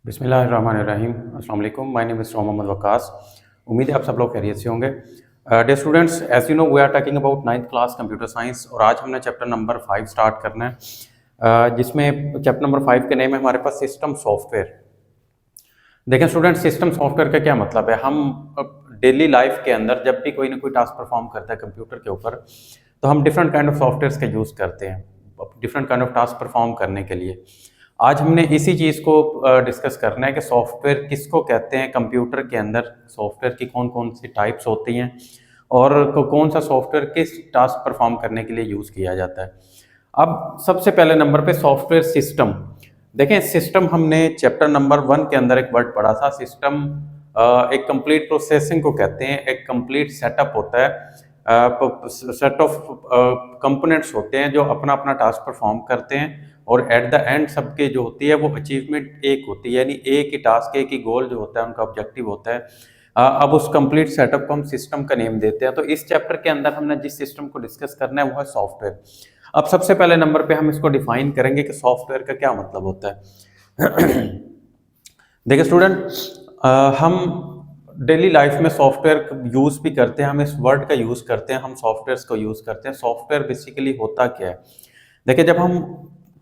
बिस्मिल्लाहिर्रहमानिर्रहीम। अस्सलाम वालेकुम। My name is Mohammad Waqqas. उम्मीद है आप सब लोग खैरियत से होंगे। Dear students, as you know we are talking about 9th class computer science और आज हमने चैप्टर नंबर 5 स्टार्ट करना है, जिसमें चैप्टर नंबर 5 के नेम है हमारे पास सिस्टम सॉफ्टवेयर। देखें स्टूडेंट, सिस्टम सॉफ्टवेयर का क्या मतलब है। हम डेली लाइफ के अंदर जब भी कोई ना कोई टास्क परफॉर्म करता है कंप्यूटर के ऊपर, तो हम डिफरेंट काइंड ऑफ सॉफ्टवेयर्स का यूज़ करते हैं different kind of task perform करने के लिए। आज हमने इसी चीज़ को डिस्कस करना है कि सॉफ्टवेयर किसको कहते हैं। कंप्यूटर के अंदर सॉफ्टवेयर की कौन कौन सी टाइप्स होती हैं और कौन सा सॉफ्टवेयर किस टास्क परफॉर्म करने के लिए यूज़ किया जाता है। अब सबसे पहले नंबर पे सॉफ्टवेयर सिस्टम। देखें, सिस्टम हमने चैप्टर नंबर 1 के अंदर एक वर्ड पढ़ा था। सिस्टम एक कंप्लीट प्रोसेसिंग को कहते हैं, एक कंप्लीट सेटअप होता है, सेट ऑफ कंपोनेंट्स होते हैं जो अपना अपना टास्क परफॉर्म करते हैं और एट द एंड सबके जो होती है वो अचीवमेंट एक होती है, यानी एक ही टास्क, एक ही गोल जो होता है, उनका ऑब्जेक्टिव होता है। अब उस कंप्लीट सेटअप को हम सिस्टम का नेम देते हैं। तो इस चैप्टर के अंदर हमने जिस सिस्टम को डिस्कस करना है वो है सॉफ्टवेयर। अब सबसे पहले नंबर पे हम इसको डिफाइन करेंगे कि सॉफ्टवेयर का क्या मतलब होता है। देखिए स्टूडेंट, हम डेली लाइफ में सॉफ्टवेयर यूज़ भी करते हैं, हम इस वर्ड का यूज़ करते हैं, हम सॉफ्टवेयर्स को यूज़ करते हैं। सॉफ्टवेयर बेसिकली होता क्या है। देखिए, जब हम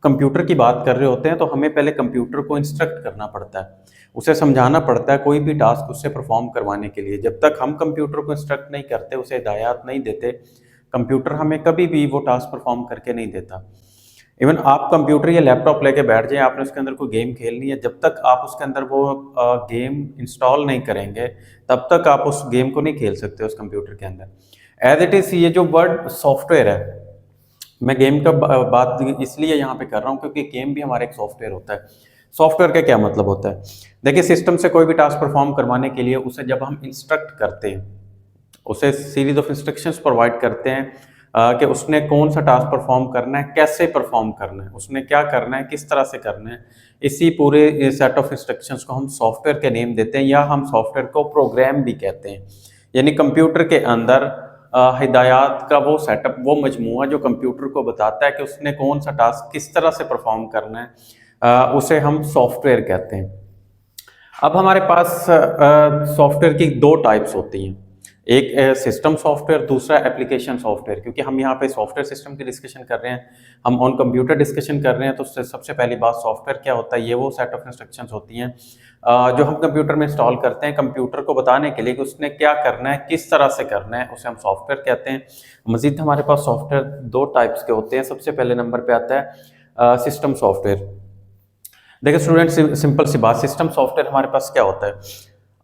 कंप्यूटर की बात कर रहे होते हैं तो हमें पहले कंप्यूटर को इंस्ट्रक्ट करना पड़ता है, उसे समझाना पड़ता है कोई भी टास्क उससे परफॉर्म करवाने के लिए। जब तक हम कंप्यूटर को इंस्ट्रक्ट नहीं करते, उसे हिदायत नहीं देते, कंप्यूटर हमें कभी भी वो टास्क परफॉर्म करके नहीं देता। इवन आप कंप्यूटर या लैपटॉप लेके बैठ जाएं, आपने उसके अंदर कोई गेम खेलनी है, जब तक आप उसके अंदर वो गेम इंस्टॉल नहीं करेंगे तब तक आप उस गेम को नहीं खेल सकते उस कंप्यूटर के अंदर। एज इट इज़, ये जो वर्ड सॉफ्टवेयर है, मैं गेम का बात इसलिए यहाँ पे कर रहा हूँ क्योंकि गेम भी हमारा एक सॉफ्टवेयर होता है। सॉफ्टवेयर का क्या मतलब होता है। देखिए, सिस्टम से कोई भी टास्क परफॉर्म करवाने के लिए उसे जब हम इंस्ट्रक्ट करते हैं, उसे सीरीज ऑफ इंस्ट्रक्शंस प्रोवाइड करते हैं कि उसने कौन सा टास्क परफॉर्म करना है, कैसे परफॉर्म करना है, उसने क्या करना है, किस तरह से करना है। इसी पूरे सेट ऑफ इंस्ट्रक्शंस को हम सॉफ्टवेयर के नेम देते हैं, या हम सॉफ्टवेयर को प्रोग्राम भी कहते हैं। यानी कंप्यूटर के अंदर हिदायत का वो सेटअप, वो मजमूआ जो कंप्यूटर को बताता है कि उसने कौन सा टास्क किस तरह से परफॉर्म करना है, उसे हम सॉफ्टवेयर कहते हैं। अब हमारे पास सॉफ्टवेयर की दो टाइप्स होती हैं, एक सिस्टम सॉफ्टवेयर, दूसरा एप्लीकेशन सॉफ्टवेयर। क्योंकि हम यहाँ पे सॉफ्टवेयर सिस्टम की डिस्कशन कर रहे हैं, हम ऑन कंप्यूटर डिस्कशन कर रहे हैं, तो सबसे पहली बात सॉफ्टवेयर क्या होता है। ये वो सेट ऑफ इंस्ट्रक्शंस होती हैं जो हम कंप्यूटर में इंस्टॉल करते हैं कंप्यूटर को बताने के लिए कि उसने क्या करना है, किस तरह से करना है, उसे हम सॉफ्टवेयर कहते हैं। मजीद हमारे पास सॉफ्टवेयर दो टाइप्स के होते हैं। सबसे पहले नंबर पे आता है सिस्टम सॉफ्टवेयर। देखिए स्टूडेंट, सिंपल सी बात, सिस्टम सॉफ्टवेयर हमारे पास क्या होता है।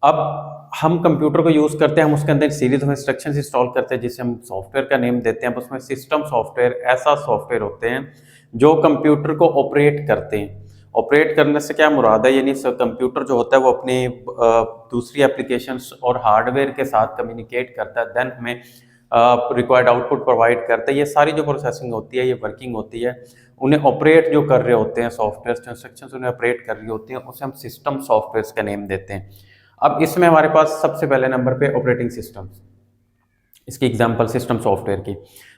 अब हम कंप्यूटर को यूज़ करते हैं, हम उसके अंदर सीरीज ऑफ इंस्ट्रक्शंस इंस्टॉल करते हैं जिसे हम सॉफ्टवेयर का नेम देते हैं। अब उसमें सिस्टम सॉफ्टवेयर ऐसा सॉफ्टवेयर होते हैं जो कंप्यूटर को ऑपरेट करते हैं। ऑपरेट करने से क्या मुराद है, यानी कंप्यूटर जो होता है वो अपनी दूसरी एप्लीकेशंस और हार्डवेयर के साथ कम्युनिकेट करता है, देन हमें रिक्वायर्ड आउटपुट प्रोवाइड करता है। ये सारी जो प्रोसेसिंग होती है, ये वर्किंग होती है, उन्हें ऑपरेट जो कर रहे होते हैं सॉफ्टवेयर, जो इंस्ट्रक्शंस उन्हें ऑपरेट कर रही होती हैं, उसे हम सिस्टम सॉफ्टवेयर का नेम देते हैं। अब इसमें हमारे पास सबसे पहले नंबर पे ऑपरेटिंग सिस्टम्स, इसकी एग्जांपल सिस्टम सॉफ्टवेयर की।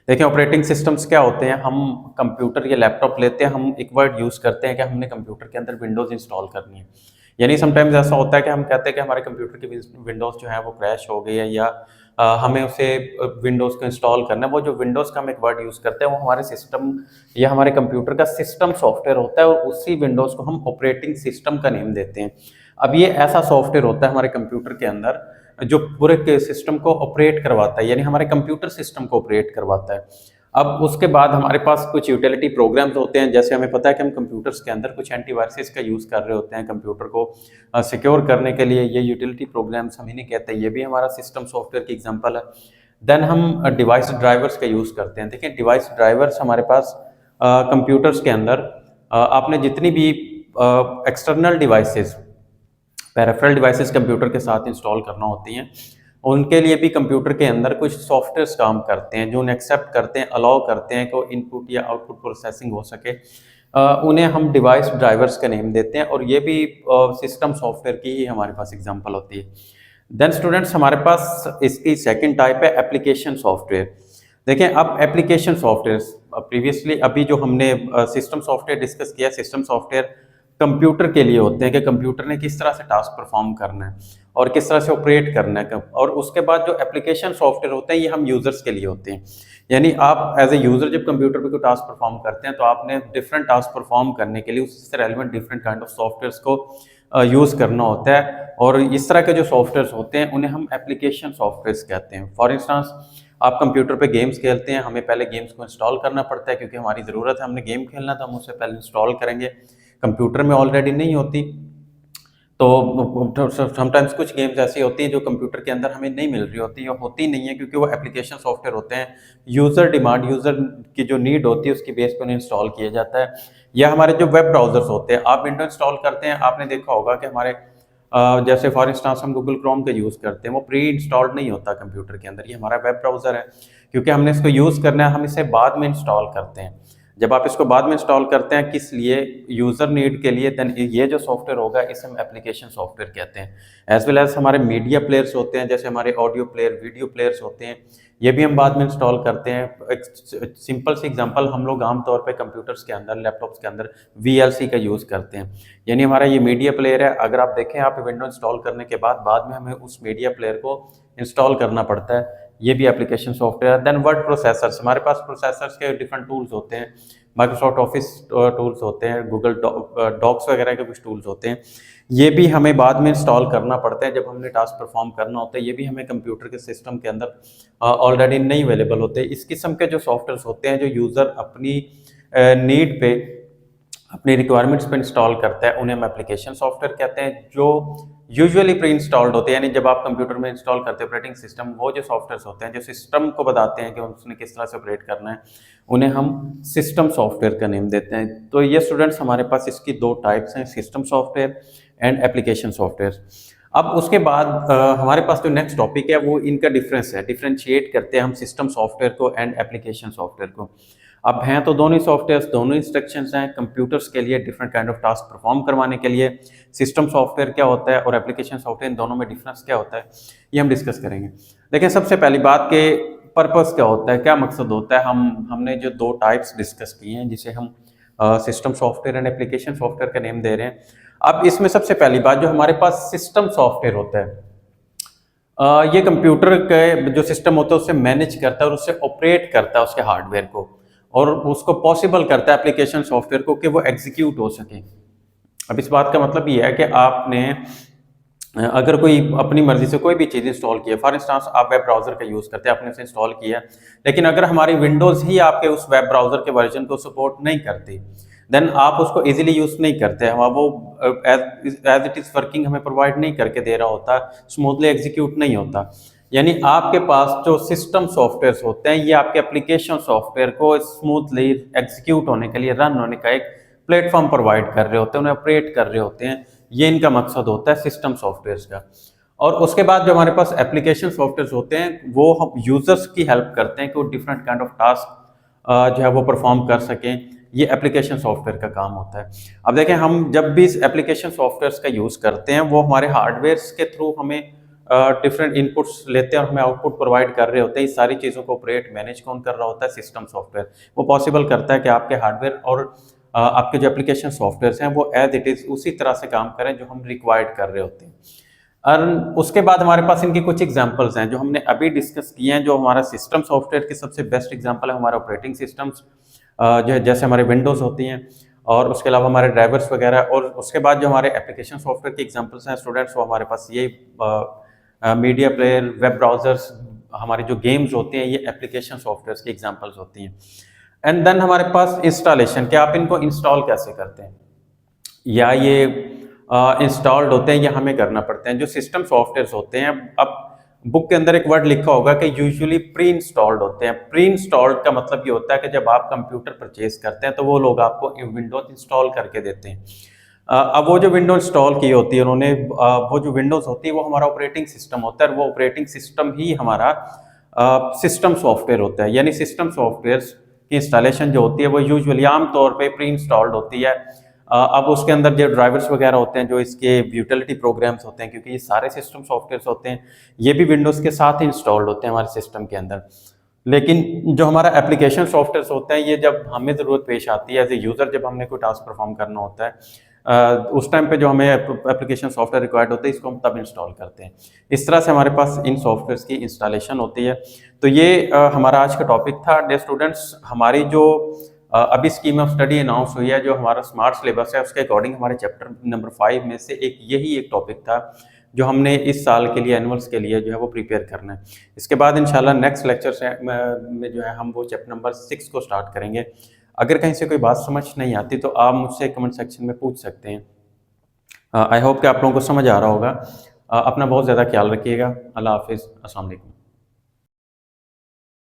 देखिए, ऑपरेटिंग सिस्टम्स क्या होते हैं। हम कंप्यूटर या लैपटॉप लेते हैं, हम एक वर्ड यूज़ करते हैं कि हमने कंप्यूटर के अंदर विंडोज़ इंस्टॉल करनी है। यानी समटाइम्स ऐसा होता है कि हम कहते हैं कि हमारे कंप्यूटर की विंडोज़ जो है वो क्रैश हो गई है, या हमें उसे विंडोज़ को इंस्टॉल करना है। वो जो विंडोज़ का हम एक वर्ड यूज़ करते हैं वो हमारे सिस्टम या हमारे कंप्यूटर का सिस्टम सॉफ्टवेयर होता है, और उसी विंडोज़ को हम ऑपरेटिंग सिस्टम का नेम देते हैं। अब ये ऐसा सॉफ्टवेयर होता है हमारे कंप्यूटर के अंदर जो पूरे के सिस्टम को ऑपरेट करवाता है, यानी हमारे कंप्यूटर सिस्टम को ऑपरेट करवाता है। अब उसके बाद हमारे पास कुछ यूटिलिटी प्रोग्राम्स होते हैं। जैसे हमें पता है कि हम कंप्यूटर्स के अंदर कुछ एंटीवायरसेस का यूज़ कर रहे होते हैं कंप्यूटर को सिक्योर करने के लिए, ये यूटिलिटी प्रोग्राम्स हम इन्हें कहते हैं। ये भी हमारा सिस्टम सॉफ्टवेयर की एग्जांपल है। देन हम डिवाइस ड्राइवर्स का यूज़ करते हैं। देखिए, डिवाइस ड्राइवर्स हमारे पास कंप्यूटर्स के अंदर आपने जितनी भी external devices, peripheral devices computer के साथ इंस्टॉल करना होती हैं, उनके लिए भी कंप्यूटर के अंदर कुछ सॉफ्टवेयर्स काम करते हैं जो उन्हें एक्सेप्ट करते हैं, अलाउ करते हैं कि इनपुट या आउटपुट प्रोसेसिंग हो सके। उन्हें हम डिवाइस ड्राइवर्स का नेम देते हैं, और ये भी सिस्टम सॉफ्टवेयर की ही हमारे पास एग्जांपल होती है। देन स्टूडेंट्स, हमारे पास इसकी सेकंड टाइप है एप्लीकेशन सॉफ्टवेयर। देखें, अब एप्लीकेशन सॉफ्टवेयर प्रीवियसली अभी जो हमने सिस्टम सॉफ्टवेयर डिस्कस किया, सिस्टम सॉफ्टवेयर कंप्यूटर के लिए होते हैं कि कंप्यूटर ने किस तरह से टास्क परफॉर्म करना है और किस तरह से ऑपरेट करना है। और उसके बाद जो एप्लीकेशन सॉफ्टवेयर होते हैं ये हम यूजर्स के लिए होते हैं। यानी आप एज ए यूजर जब कंप्यूटर पे कोई टास्क परफॉर्म करते हैं तो आपने डिफरेंट टास्क परफॉर्म करने के लिए उससे relevant different kind of softwares को यूज करना होता है। और इस तरह के जो सॉफ्टवेयर्स होते हैं उन्हें हम एप्लीकेशन सॉफ्टवेयर्स कहते हैं। फॉर इंस्टांस आप कंप्यूटर पे गेम्स खेलते हैं, हमें पहले गेम्स को इंस्टॉल करना पड़ता है क्योंकि हमारी ज़रूरत है, हमने गेम खेलना तो हम उससे पहले इंस्टॉल करेंगे। कंप्यूटर में ऑलरेडी नहीं होती, तो समटाइम्स कुछ गेम्स ऐसी होती हैं जो कंप्यूटर के अंदर हमें नहीं मिल रही होती या होती नहीं है क्योंकि वो एप्लीकेशन सॉफ्टवेयर होते हैं। यूज़र डिमांड, यूज़र की जो नीड होती है उसकी बेस पर उन्हें इंस्टॉल किया जाता है। या हमारे जो वेब ब्राउजर्स होते हैं, आप विंडो इंस्टॉल करते हैं, आपने देखा होगा कि हमारे जैसे फॉर इंस्टांस हम गूगल क्रोम का यूज़ करते हैं, वो प्री इंस्टॉल्ड नहीं होता कंप्यूटर के अंदर। ये हमारा वेब ब्राउज़र है, क्योंकि हमने इसको यूज़ करना है, हम इसे बाद में इंस्टॉल करते हैं। जब आप इसको बाद में इंस्टॉल करते हैं, किस लिए? यूज़र नीड के लिए, देन ये जो सॉफ्टवेयर होगा इसे हम एप्लीकेशन सॉफ्टवेयर कहते हैं। एज वेल एज हमारे मीडिया प्लेयर्स होते हैं, जैसे हमारे ऑडियो प्लेयर, वीडियो प्लेयर्स होते हैं, ये भी हम बाद में इंस्टॉल करते हैं। एक सिंपल सी एग्जांपल, हम लोग आमतौर पे कंप्यूटर्स के अंदर, लैपटॉप्स के अंदर VLC का यूज़ करते हैं। यानी हमारा ये मीडिया प्लेयर है, अगर आप देखें आप विंडो इंस्टॉल करने के बाद में हमें उस मीडिया प्लेयर को इंस्टॉल करना पड़ता है, ये भी एप्लीकेशन सॉफ्टवेयर है। देन वर्ड प्रोसेसर्स, हमारे पास प्रोसेसर्स के डिफरेंट टूल्स होते हैं, माइक्रोसॉफ्ट ऑफिस टूल्स होते हैं, गूगल डॉक्स वगैरह के कुछ टूल्स होते हैं, ये भी हमें बाद में इंस्टॉल करना पड़ता है जब हमने टास्क परफॉर्म करना होता है। ये भी हमें कंप्यूटर के सिस्टम के अंदर ऑलरेडी नहीं अवेलेबल होते। इस किस्म के जो सॉफ्टवेयर होते हैं जो यूज़र अपनी नीड पे, अपनी रिक्वायरमेंट्स पे इंस्टॉल करता है, उन्हें हम एप्लीकेशन सॉफ्टवेयर कहते हैं। जो यूजुअली प्री इंस्टॉल्ड होते हैं, यानी जब आप कंप्यूटर में इंस्टॉल करते हैं ऑपरेटिंग सिस्टम, वो जो सॉफ्टवेयर होते हैं जो सिस्टम को बताते हैं कि उसने किस तरह से ऑपरेट करना है, उन्हें हम सिस्टम सॉफ्टवेयर का नेम देते हैं। तो ये स्टूडेंट्स हमारे पास इसकी दो टाइप्स हैं, system software and application software. अब उसके बाद हमारे पास जो नेक्स्ट टॉपिक है वो इनका डिफरेंस है, डिफरेंशिएट करते हैं हम सिस्टम सॉफ्टवेयर को एंड एप्लीकेशन सॉफ्टवेयर को। अब हैं तो दोनों ही सॉफ्टवेयर्स, दोनों इंस्ट्रक्शंस हैं कंप्यूटर्स के लिए different kind of task perform करवाने के लिए। सिस्टम सॉफ्टवेयर क्या होता है और एप्लीकेशन सॉफ्टवेयर, इन दोनों में डिफरेंस क्या होता है, ये हम डिस्कस करेंगे। लेकिन सबसे पहली बात के पर्पस क्या होता है, क्या मकसद होता है। हमने जो दो टाइप्स डिस्कस किए हैं, जिसे हम system software and application software का नेम दे रहे हैं। अब इसमें सबसे पहली बात, जो हमारे पास सिस्टम सॉफ्टवेयर होता है, ये कंप्यूटर के जो सिस्टम होता है उससे मैनेज करता है और उससे ऑपरेट करता है उसके हार्डवेयर को, और उसको पॉसिबल करता है एप्लीकेशन सॉफ्टवेयर को कि वो एग्जीक्यूट हो सके। अब इस बात का मतलब ये है कि आपने अगर कोई अपनी मर्जी से कोई भी चीज़ इंस्टॉल की है, फॉर इंस्टांस आप वेब ब्राउज़र का यूज़ करते हैं, आपने उसे इंस्टॉल किया, लेकिन अगर हमारी विंडोज़ ही आपके उस वेब ब्राउज़र के वर्जन को सपोर्ट नहीं करती, देन आप उसको इजीली यूज़ नहीं करते। हम वो एज इट इज़ वर्किंग हमें प्रोवाइड नहीं करके दे रहा होता, स्मूथली एग्जीक्यूट नहीं होता। यानी आपके पास जो सिस्टम सॉफ्टवेयर होते हैं, ये आपके एप्लीकेशन सॉफ्टवेयर को स्मूथली एग्जीक्यूट होने के लिए, रन होने का एक प्लेटफॉर्म प्रोवाइड कर रहे होते हैं, उन्हें ऑपरेट कर रहे होते हैं। ये इनका मकसद होता है सिस्टम सॉफ्टवेयर का। और उसके बाद जो हमारे पास एप्लीकेशन सॉफ्टवेयर होते हैं, वो हम यूजर्स की हेल्प करते हैं कि वो डिफरेंट काइंड ऑफ टास्क जो है वो परफॉर्म कर सकें। ये एप्लीकेशन सॉफ्टवेयर का काम होता है। अब देखें, हम जब भी इस एप्लीकेशन सॉफ्टवेयर का यूज़ करते हैं, वो हमारे हार्डवेयर के थ्रू हमें डिफरेंट इनपुट्स लेते हैं और हमें आउटपुट प्रोवाइड कर रहे होते हैं। इस सारी चीज़ों को ऑपरेट, मैनेज कौन कर रहा होता है? System software. वो पॉसिबल करता है कि आपके हार्डवेयर और आपके जो एप्लीकेशन सॉफ्टवेयर हैं वो एज इट इज़ उसी तरह से काम करें जो हम रिक्वायर्ड कर रहे होते हैं। और उसके बाद हमारे पास इनकी कुछ एग्जांपल्स हैं जो हमने अभी डिस्कस किए हैं। जो हमारा सिस्टम सॉफ्टवेयर की सबसे बेस्ट एग्जांपल है हमारा ऑपरेटिंग सिस्टम्स, जो है जैसे हमारे विंडोज़ होती हैं, और उसके अलावा हमारे ड्राइवर्स वगैरह। और उसके बाद जो हमारे एप्लीकेशन सॉफ्टवेयर की एग्जांपल्स हैं स्टूडेंट्स, वो हमारे पास ये मीडिया प्लेयर, वेब ब्राउजर्स, हमारे जो गेम्स होते हैं, ये एप्लीकेशन सॉफ्टवेयर की एग्जांपल्स होती हैं। एंड देन हमारे पास इंस्टॉलेशन, कि आप इनको इंस्टॉल कैसे करते हैं, या ये इंस्टॉल्ड होते हैं या हमें करना पड़ते हैं। जो सिस्टम सॉफ्टवेयर होते हैं, अब बुक के अंदर एक वर्ड लिखा होगा कि यूजुअली प्री इंस्टॉल्ड होते हैं। प्री इंस्टॉल्ड का मतलब ये होता है कि जब आप कंप्यूटर परचेज करते हैं तो वो लोग आपको विंडोज इंस्टॉल करके देते हैं। अब वो जो विंडो इंस्टॉल की होती है उन्होंने, वो जो विंडोज होती है वो हमारा ऑपरेटिंग सिस्टम होता है, और वो ऑपरेटिंग सिस्टम ही हमारा सिस्टम सॉफ्टवेयर होता है। यानी सिस्टम सॉफ्टवेयर की इंस्टॉलेशन जो होती है वो यूजुअली आमतौर पे प्री इंस्टॉल्ड होती है। अब उसके अंदर जो ड्राइवर्स वगैरह होते हैं, जो इसके यूटिलिटी प्रोग्राम्स होते हैं, क्योंकि ये सारे सिस्टम सॉफ्टवेयर होते हैं, ये भी विंडोज़ के साथ ही इंस्टॉल्ड होते हैं हमारे सिस्टम के अंदर। लेकिन जो हमारा एप्लीकेशन सॉफ्टवेयर होते हैं, ये जब हमें ज़रूरत पेश आती है एज ए यूज़र, जब हमने कोई टास्क परफॉर्म करना होता है, उस टाइम पे जो हमें एप्लीकेशन सॉफ्टवेयर रिक्वायर्ड होते हैं इसको हम तब इंस्टॉल करते हैं। इस तरह से हमारे पास इन सॉफ्टवेयर्स की इंस्टॉलेशन होती है। तो ये हमारा आज का टॉपिक था। डियर स्टूडेंट्स, हमारी जो अभी स्कीम ऑफ स्टडी अनाउंस हुई है, जो हमारा स्मार्ट सिलेबस है, उसके अकॉर्डिंग हमारे चैप्टर नंबर 5 में से यही एक टॉपिक था जो हमने इस साल के लिए एनुअल्स के लिए जो है वो प्रिपेयर करना है। इसके बाद इंशाल्लाह नेक्स्ट लेक्चर से में जो है हम वो चैप्टर नंबर 6 को स्टार्ट करेंगे। अगर कहीं से कोई बात समझ नहीं आती तो आप मुझसे कमेंट सेक्शन में पूछ सकते हैं। आई होप कि आप लोगों को समझ आ रहा होगा। अपना बहुत ज़्यादा ख्याल रखिएगा। अल्लाह हाफिज़। अस्सलाम वालेकुम।